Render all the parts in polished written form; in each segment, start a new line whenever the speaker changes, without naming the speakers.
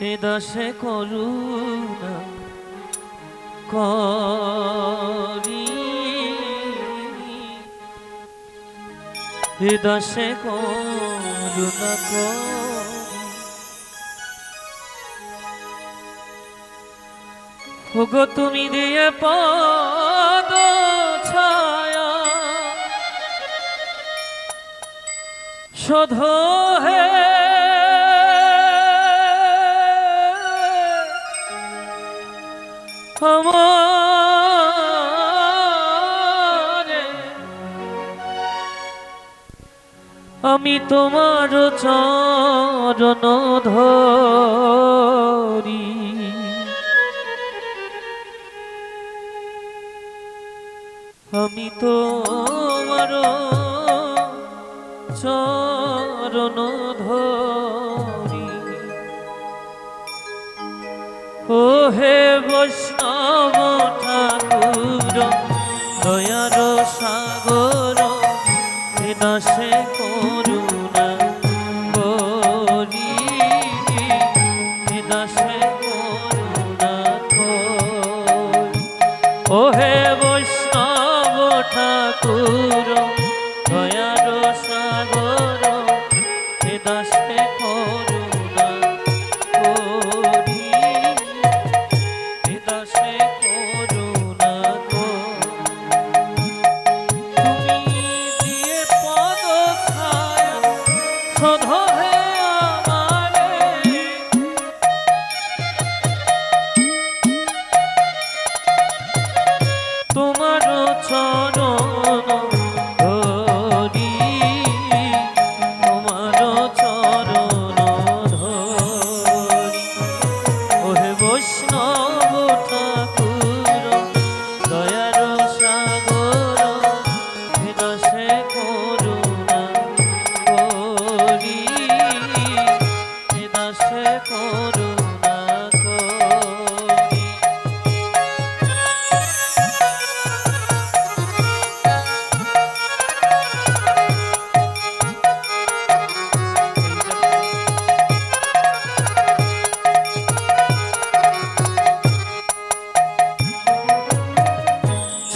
এ দাসে করুণা করি, এ দাসে করুণা করি। ওগো তুমি দিয়ে পদ ছায়া শোধো হে আমারে, আমি তোমার চরণ ধরি। আমি তোমার চরণ ধরি। ও হে বৈষ্ণব ঠাকুর দয়ার সাগর, হে দাসে করুণা করি, হে দাসে করুণা করি। ও হে বৈষ্ণব ঠাকুর দয়ার সাগর, হে দাসে করুণা করি, হে দাসে করুণা করি। তুমি দিয়ে পদ ছায়া শোধো হে আমারে, তোমার চরণ ধরি, তোমার চরণ ধরি। ওহে বৈষ্ণব ঠাকুর দয়ার সাগর, হে দাসে করুণা করি, হে দাসে করুণা করি।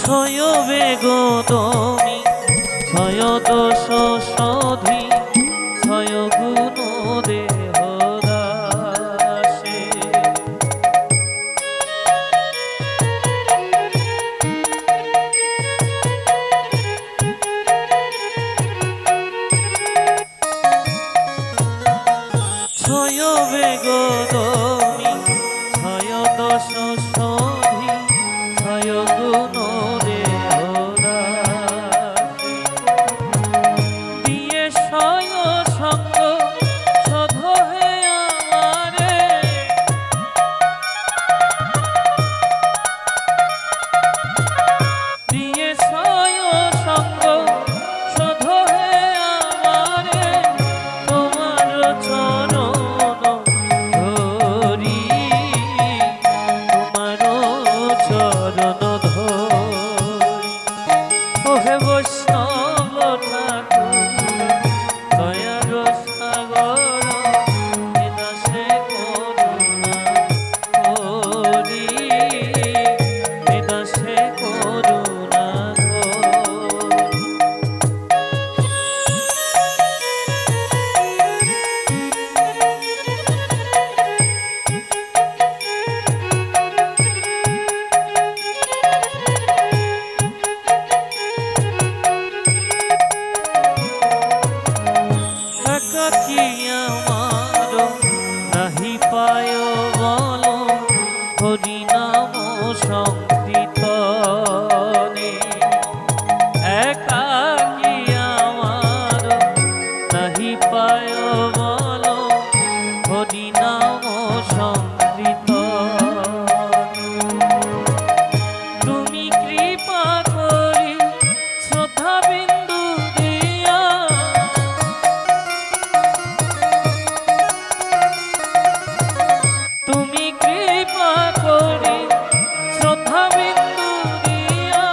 ছয় বেগ তুমি ছয় দোষ শোধি, ছয় গুণ দেহ দাসে। ছয় বেগ তুমি ছয় দোষ শোধি, ছয় গুণ দেহ দাসে। দিয়ে ছয় সঙ্গ শোধো হে আমারে, দিয়ে ছয় সঙ্গ শোধো হে আমারে, তোমার চরণ ধরি, তোমার চরণ ধরি। ওহে বৈষ্ণব ঠাকুর দয়ার সাগর, হে দাসে করুণা করি, হে দাসে করুণা করি। একাকী আমার নাহি পায় বল, হরি নাম সংকীর্তনে। একাকী আমার নাহি পায় বল, হরি নাম সংকীর্তনে। তুমি কৃপা করি শ্রদ্ধা বিন্দু দিয়া, তুমি কৃপা করি শ্রদ্ধা বিন্দু দিয়া,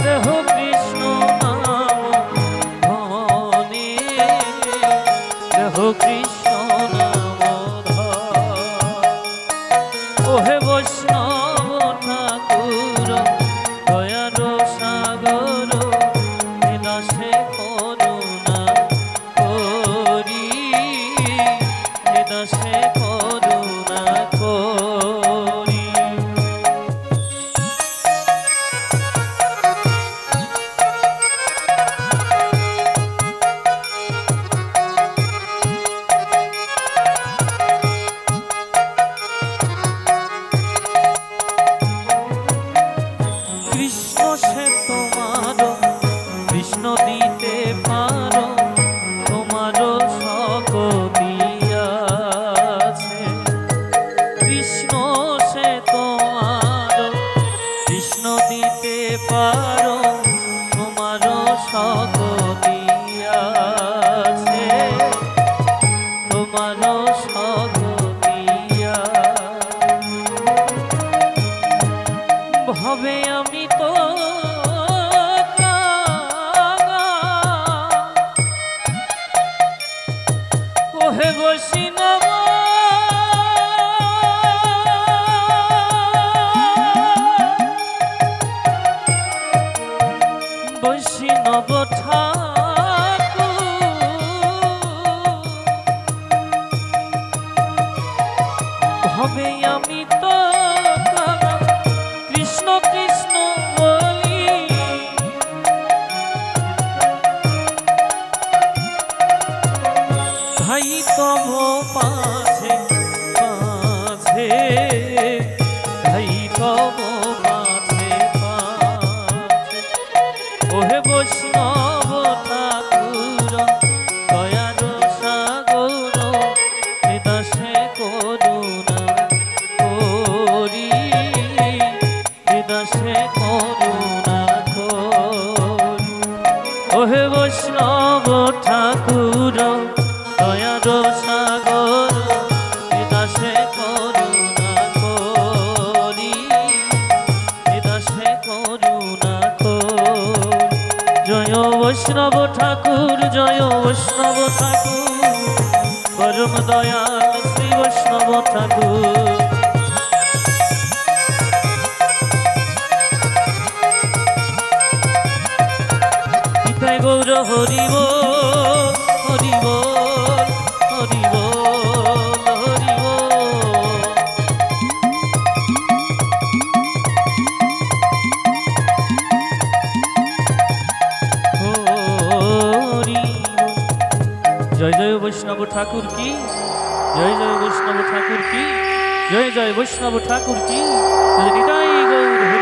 দেহ কৃষ্ণ নাম ধনে, দেহ কৃষ্ণ নাম ধনে। ওহে বৈষ্ণব ঠাকুর দয়ার সাগর দাসে করুণা করি দাসে করুণা করি। কৃষ্ণ সে তোমার কৃষ্ণ দিতে পারো তোমার সকতি আছে। কৃষ্ণ সে তোমার কৃষ্ণ দিতে পারো তোমার সকতি আছে তোমার সকতি ভবে আমি তো ওহে বৈষ্ণব বৈষ্ণব ঠাকুর ভবে আমি তো কৃষ্ণ কৃষ্ণ বলি ভাই তব পাছে পাছে ভাই তব পাছে পাছে ওহে বৈষ্ণব ঠাকুর দয়ার সাগর দাসে করুণা করি দাসে করুণা করি। ওহে বৈষ্ণব ঠাকুর দয়ার সাগর দাসে করুণা করি দাসে করুণা করি। জয় বৈষ্ণব ঠাকুর জয় বৈষ্ণব ঠাকুর পরম দয়াল শ্রী বৈষ্ণব ঠাকুর। নিতাই গৌর হরি বল হরি বল হরি বল হরি বল। হরি বল। জয় জয় বৈষ্ণব ঠাকুর কি জয় জয় বৈষ্ণব ঠাকুর কি জয় জয় বৈষ্ণব ঠাকুর কি নিতাই গৌর।